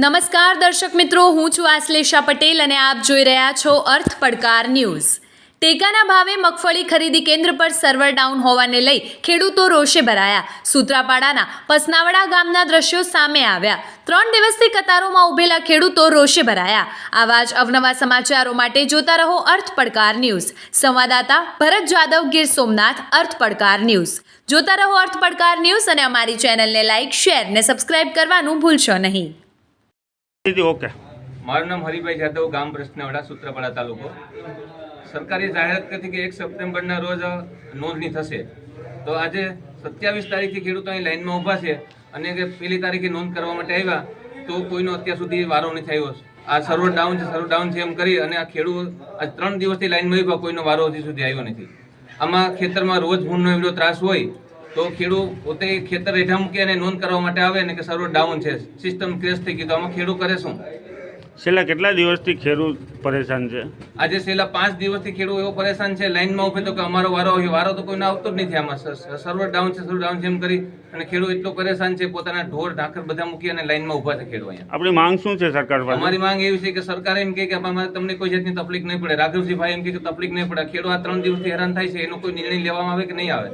નમસ્કાર દર્શક મિત્રો, હું છું આશ્લેષા પટેલ અને આપ જોઈ રહ્યા છો અર્થ પડકાર ન્યૂઝ। ટેકાના ભાવે મગફળી ખરીદી કેન્દ્ર પર સર્વર ડાઉન હોવાને લઈ ખેડૂતો રોષે ભરાયા। સૂત્રાપાડાના પસનાવડા ગામના દ્રશ્યો સામે આવ્યા। 3 દિવસથી કતારોમાં ઉભેલા ખેડૂતો રોષે ભરાયા। આવા જ અવનવા સમાચારો માટે જોતા રહો અર્થ પડકાર ન્યૂઝ। સંવાદદાતા ભરત જાદવ, ગીર સોમનાથ। અર્થ પડકાર ન્યૂઝ જોતા રહો અર્થ પડકાર ન્યૂઝ અને અમારી ચેનલને લાઇક, શેર ને સબસ્ક્રાઇબ કરવાનું ભૂલશો નહીં। ઓકે, મારું નામ હરિભાઈ જાદવ, ગામ પ્રશ્નવાડા, સૂત્રાપાડા તાલુકો। સરકારી જાહેરાત કરી કે 1 સપ્ટેમ્બરના રોજ નોંધણી થશે, તો આજે 27 તારીખથી ખેડૂતો અહીં લાઈનમાં ઊભા છે અને કે પહેલી તારીખે નોંધ કરવા માટે આવ્યા તો કોઈનો અત્યાર સુધી વારો નથી આવ્યો। આ સર્વર ડાઉન છે એમ કરી અને આ ખેડૂત આજ 3 દિવસથી લાઈનમાં ઊભા, કોઈનો વારો હજી સુધી આવ્યો નથી। આમાં ખેતરમાં રોજ ભૂંડનો એવડો ત્રાસ હોય તો ખેડૂત પોતે ખેતર રેઠા મૂકી અને નોંધ કરવા માટે આવે ને કે સર્વર ડાઉન છે, સિસ્ટમ ક્રેશ થઈ ગઈ, તો આમાં ખેડૂત કરે શું? છેલ્લા કેટલા દિવસથી ખેડૂત પરેશાન છે? આજે છેલ્લા 5 દિવસથી ખેડૂત એવો પરેશાન છે, લાઈનમાં ઉભે તો કે અમારો વારો આવ્યો, વારો તો કોઈને આવતો જ નથી। આમાં સર્વર ડાઉન છે એમ કરી અને ખેડૂત એટલો પરેશાન છે, પોતાના ઢોર ઢાંકર બધા મૂકી અને લાઈનમાં ઊભા છે ખેડૂત અહીંયા। આપણી માંગ શું છે સરકાર પાસે? અમારી માંગ એવી છે કે સરકાર એમ કહે કે તમને કોઈ જાતની તકલીફ નહીં પડે। રાઘવજીભાઈ એમ કહે કે તકલીફ નહીં પડે। ખેડૂત આ 3 દિવસથી હેરાન થાય છે, એનો કોઈ નિર્ણય લેવામાં આવે કે નહીં આવે?